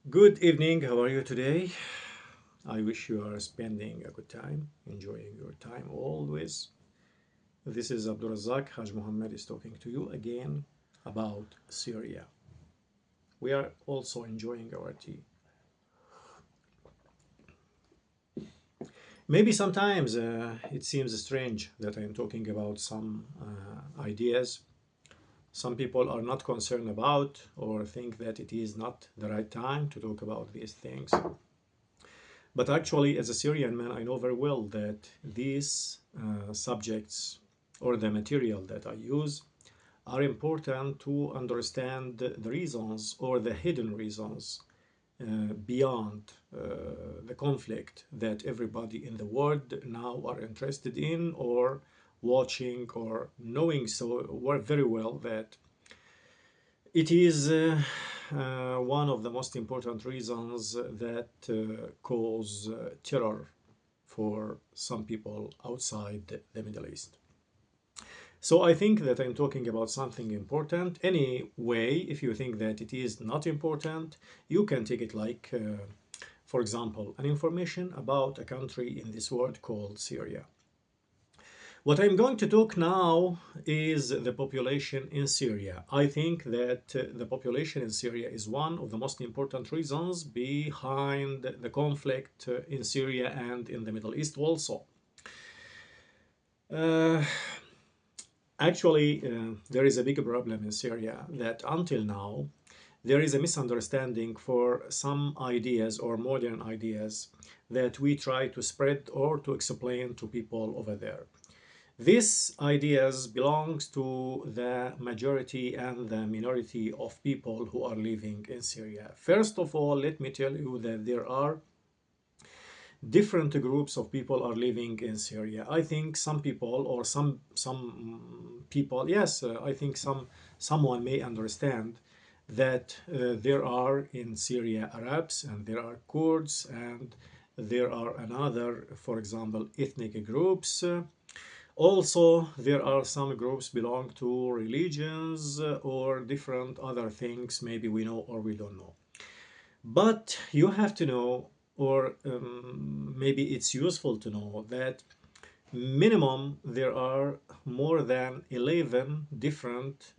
Good evening, how are you today? I wish you are spending a good time, enjoying your time always. This is Abdurazak Haj Muhammad is talking to you again about Syria. We are also enjoying our tea. Maybe sometimes it seems strange that I am talking about some ideas some people are not concerned about or think that it is not the right time to talk about these things. But actually, as a Syrian man, I know very well that these subjects or the material that I use are important to understand the reasons or the hidden reasons beyond the conflict that everybody in the world now are interested in or watching or knowing so very well that it is one of the most important reasons that cause terror for some people outside the Middle East. So I think that I'm talking about something important. Anyway, if you think that it is not important, you can take it like, for example, an information about a country in this world called Syria. What I'm going to talk now is the population in Syria. I think that the population in Syria is one of the most important reasons behind the conflict in Syria and in the Middle East also. Uh, Actually, there is a big problem in Syria that until now there is a misunderstanding for some ideas or modern ideas that we try to spread or to explain to people over there. These ideas belongs to the majority and the minority of people who are living in Syria. First of all, let me tell you that there are different groups of people are living in Syria. I think some people or some people, yes, I think someone may understand that there are in Syria Arabs and there are Kurds and there are another, for example, ethnic groups. Also, there are some groups belong to religions or different other things, maybe we know or we don't know. But you have to know, or maybe it's useful to know that minimum there are more than 11 different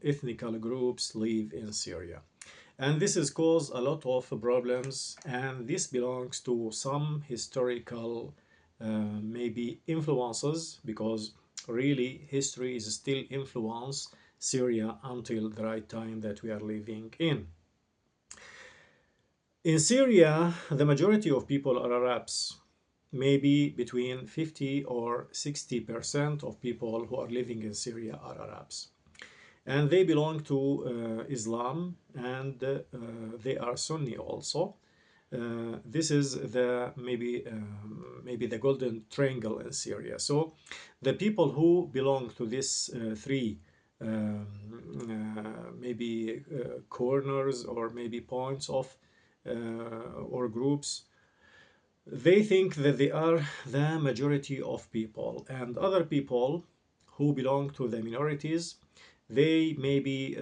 ethnical groups live in Syria. And this has caused a lot of problems, and this belongs to some historical maybe influences, because really history is still influence Syria until the right time that we are living in. In Syria, the majority of people are Arabs. Maybe between 50 or 60% of people who are living in Syria are Arabs. And they belong to Islam, and they are Sunni also. This is the maybe the golden triangle in Syria. So the people who belong to these three maybe corners or maybe points of or groups, they think that they are the majority of people, and other people who belong to the minorities, they maybe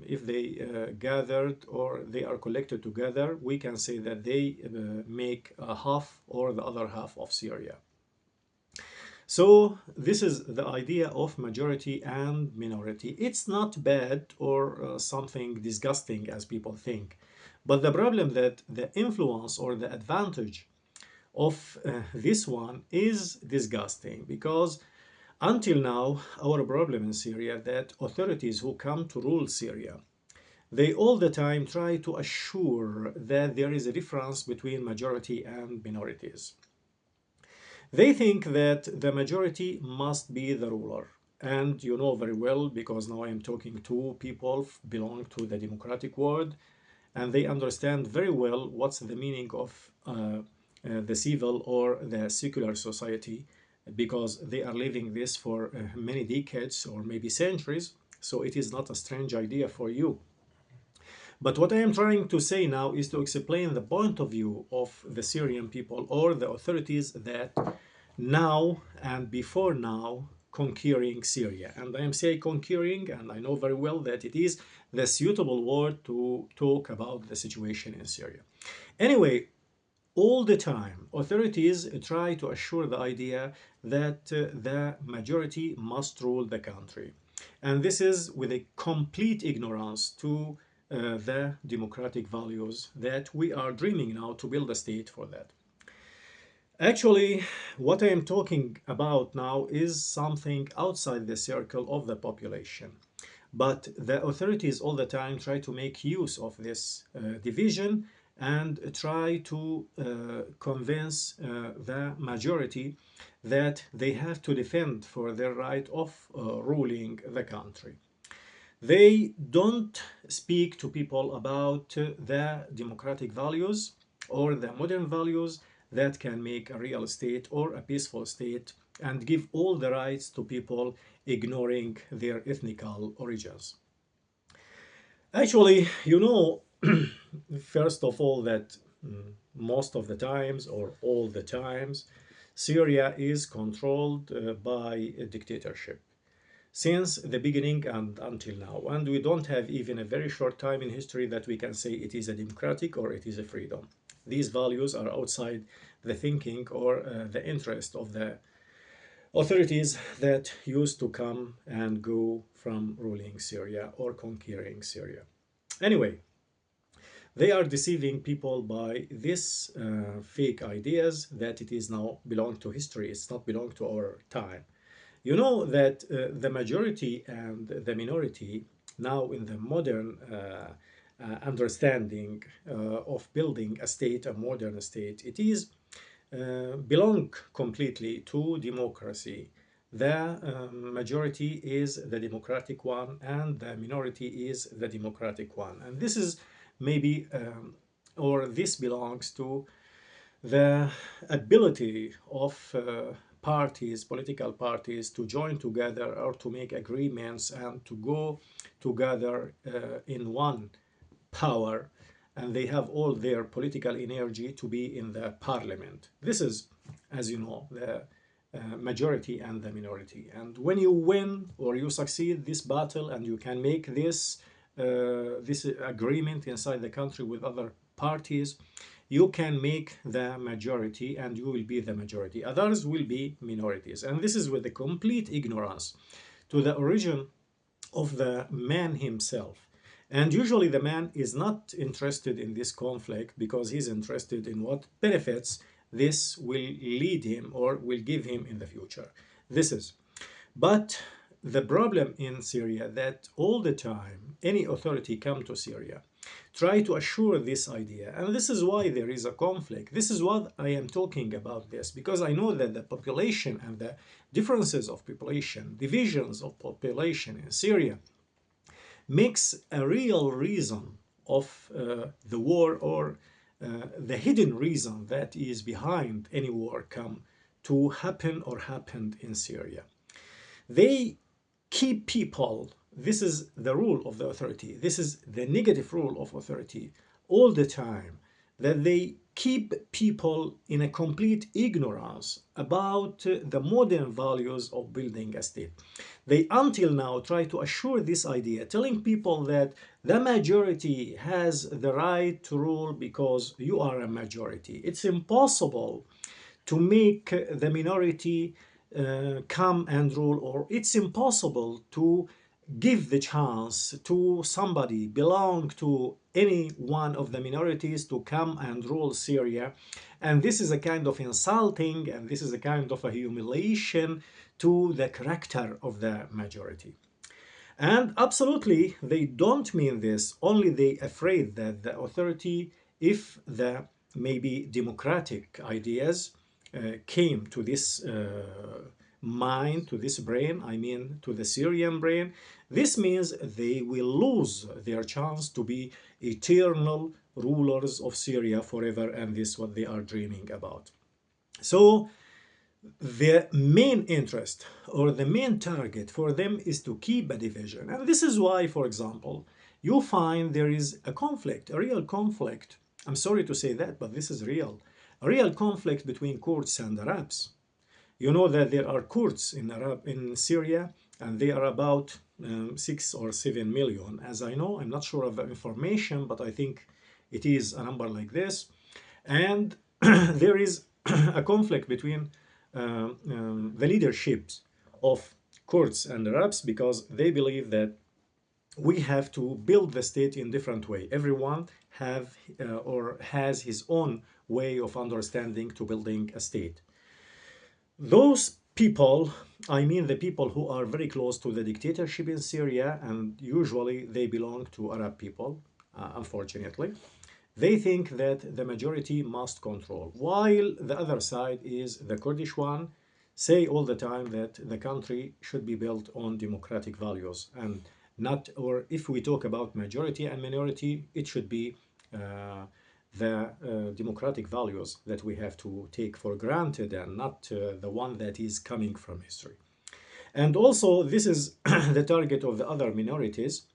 if they gathered or they are collected together, we can say that they make a half or the other half of Syria. So this is the idea of majority and minority. It's not bad or something disgusting as people think, but the problem that the influence or the advantage of this one is disgusting, because until now our problem in Syria that authorities who come to rule Syria, they all the time try to assure that there is a difference between majority and minorities. They think that the majority must be the ruler. And you know very well, because now I am talking to people belong to the democratic world, and they understand very well what's the meaning of the civil or the secular society, because they are living this for many decades or maybe centuries. So it is not a strange idea for you. But what I am trying to say now is to explain the point of view of the Syrian people or the authorities that now and before now conquering Syria. And I am saying conquering, and I know very well that it is the suitable word to talk about the situation in Syria. Anyway, all the time, authorities try to assure the idea that the majority must rule the country. And this is with a complete ignorance to the democratic values that we are dreaming now to build a state for that. Actually, what I am talking about now is something outside the circle of the population. But the authorities all the time try to make use of this division and try to convince the majority that they have to defend for their right of ruling the country. They don't speak to people about the democratic values or the modern values that can make a real state or a peaceful state and give all the rights to people ignoring their ethnical origins. Actually, first of all, that most of the times or all the times, Syria is controlled by a dictatorship since the beginning and until now. And we don't have even a very short time in history that we can say it is a democratic or it is a freedom. These values are outside the thinking or the interest of the authorities that used to come and go from ruling Syria or conquering Syria. Anyway, they are deceiving people by this fake ideas that it is now belong to history, it's not belong to our time. You know that the majority and the minority now in the modern understanding of building a state, a modern state, it is belong completely to democracy. The majority is the democratic one and the minority is the democratic one. And this is maybe, or this belongs to the ability of parties, political parties, to join together or to make agreements and to go together in one power, and they have all their political energy to be in the parliament. This is, as you know, the majority and the minority. And when you win or you succeed this battle and you can make this agreement inside the country with other parties, you can make the majority and you will be the majority. Others will be minorities. And this is with the complete ignorance to the origin of the man himself. And usually the man is not interested in this conflict because he's interested in what benefits this will lead him or will give him in the future. This is. But the problem in Syria that all the time any authority come to Syria try to assure this idea, and this is why there is a conflict. This is what I am talking about this, because I know that the population and the differences of population, divisions of population in Syria makes a real reason of the war or the hidden reason that is behind any war come to happen or happened in Syria. They keep people, this is the rule of the authority, this is the negative rule of authority all the time, that they keep people in a complete ignorance about the modern values of building a state. They until now try to assure this idea, telling people that the majority has the right to rule because you are a majority. It's impossible to make the minority come and rule, or it's impossible to give the chance to somebody belong to any one of the minorities to come and rule Syria. And this is a kind of insulting, and this is a kind of a humiliation to the character of the majority. And absolutely, they don't mean this, only they afraid that the authority, if the maybe democratic ideas came to this mind, to this brain, I mean to the Syrian brain, this means they will lose their chance to be eternal rulers of Syria forever, and this is what they are dreaming about. So the main interest or the main target for them is to keep a division. And this is why, for example, you find there is a conflict, a real conflict. I'm sorry to say that, but this is real. A real conflict between Kurds and Arabs. You know that there are Kurds in Syria, and they are about 6 or 7 million, as I know. I'm not sure of the information, but I think it is a number like this. And there is a conflict between the leaderships of Kurds and Arabs because they believe that we have to build the state in different way. Everyone have or has his own way of understanding to building a state. Those people, I mean the people who are very close to the dictatorship in Syria, and usually they belong to Arab people, unfortunately, they think that the majority must control, while the other side is the Kurdish one, say all the time that the country should be built on democratic values and not, or if we talk about majority and minority, it should be the democratic values that we have to take for granted and not the one that is coming from history. And also, this is the target of the other minorities.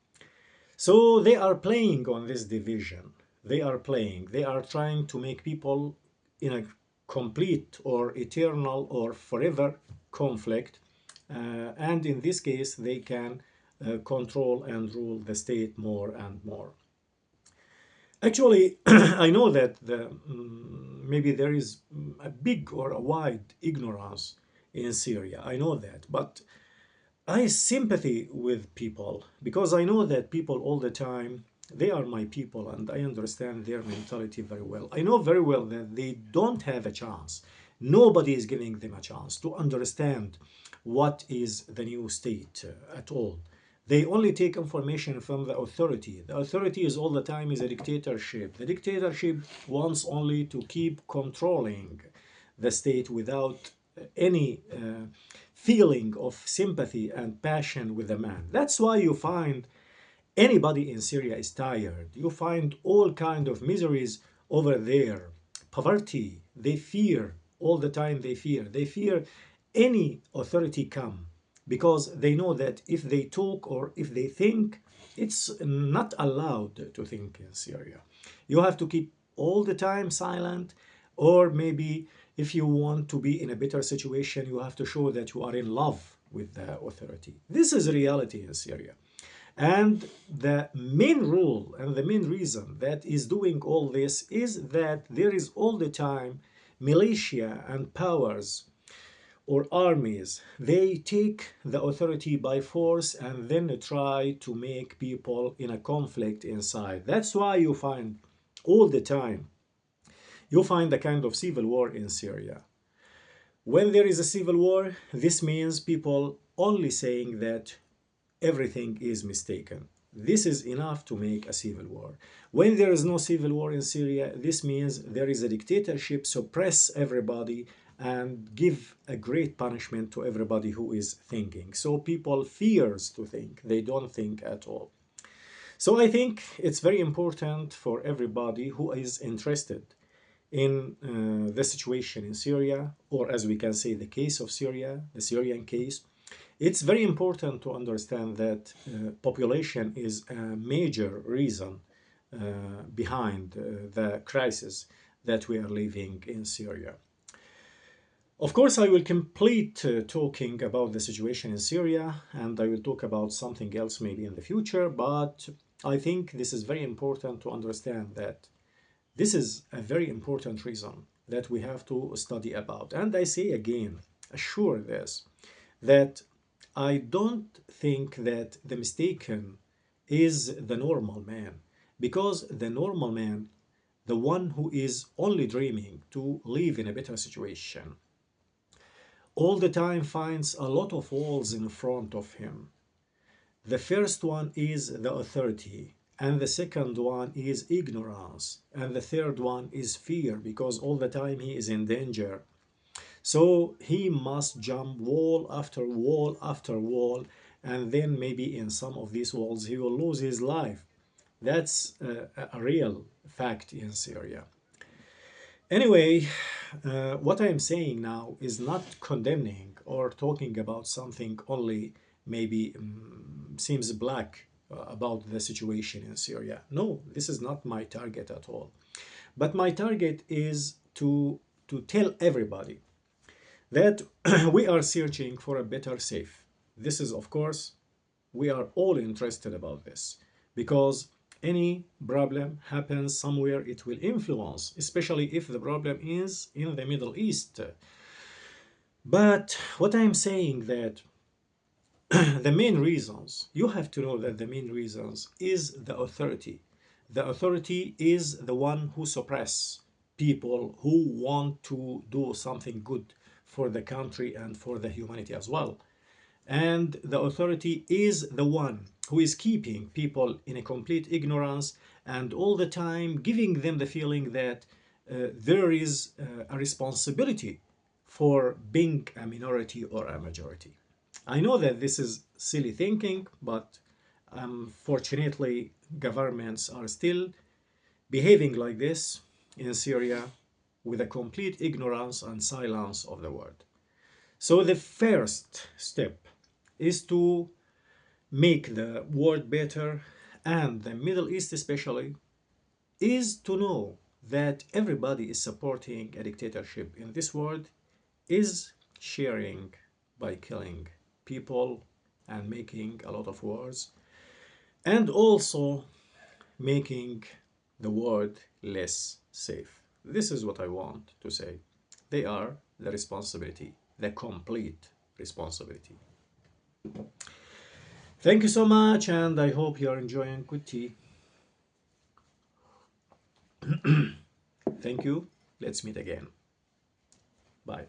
So they are playing on this division. They are trying to make people in a complete or eternal or forever conflict. And in this case, they can control and rule the state more and more. Actually, I know that maybe there is a big or a wide ignorance in Syria. I know that, but I sympathy with people because I know that people all the time, they are my people and I understand their mentality very well. I know very well that they don't have a chance. Nobody is giving them a chance to understand what is the new state at all. They only take information from the authority. The authority is all the time is a dictatorship. The dictatorship wants only to keep controlling the state without any feeling of sympathy and passion with the man. That's why you find anybody in Syria is tired. You find all kind of miseries over there. Poverty, they fear all the time. They fear any authority come because they know that if they talk or if they think, it's not allowed to think in Syria. You have to keep all the time silent, or maybe if you want to be in a better situation, you have to show that you are in love with the authority. This is reality in Syria. And the main rule and the main reason that is doing all this is that there is all the time militia and powers or armies. They take the authority by force and then try to make people in a conflict inside. That's why you find all the time, you find a kind of civil war in Syria. When there is a civil war, this means people only saying that everything is mistaken. This is enough to make a civil war. When there is no civil war in Syria, this means there is a dictatorship, suppress everybody and give a great punishment to everybody who is thinking. So people fears to think, they don't think at all. So I think it's very important for everybody who is interested in the situation in Syria, or as we can say, the case of Syria, the Syrian case. It's very important to understand that population is a major reason behind the crisis that we are living in Syria. Of course, I will complete talking about the situation in Syria, and I will talk about something else maybe in the future, but I think this is very important to understand that this is a very important reason that we have to study about. And I say again, assure this, that I don't think that the mistaken is the normal man, because the normal man, the one who is only dreaming to live in a better situation, all the time finds a lot of walls in front of him. The first one is the authority, and the second one is ignorance, and the third one is fear, because all the time he is in danger. So he must jump wall after wall after wall, and then maybe in some of these walls he will lose his life. That's a real fact in Syria. Anyway, what I am saying now is not condemning or talking about something only maybe seems black about the situation in Syria. No, this is not my target at all. But my target is to tell everybody that we are searching for a better safe. This is, of course, we are all interested about this because any problem happens somewhere, it will influence, especially if the problem is in the Middle East. But what I'm saying that the main reasons, you have to know that the main reasons is the authority. The authority is the one who suppress people who want to do something good for the country and for the humanity as well. And the authority is the one who is keeping people in a complete ignorance and all the time giving them the feeling that there is a responsibility for being a minority or a majority. I know that this is silly thinking, but fortunately, governments are still behaving like this in Syria with a complete ignorance and silence of the word. So the first step is to make the world better, and the Middle East especially, is to know that everybody is supporting a dictatorship in this world, is sharing by killing people and making a lot of wars, and also making the world less safe. This is what I want to say. They are the responsibility, the complete responsibility. Thank you so much, and I hope you're enjoying good tea. Thank you. Let's meet again. Bye.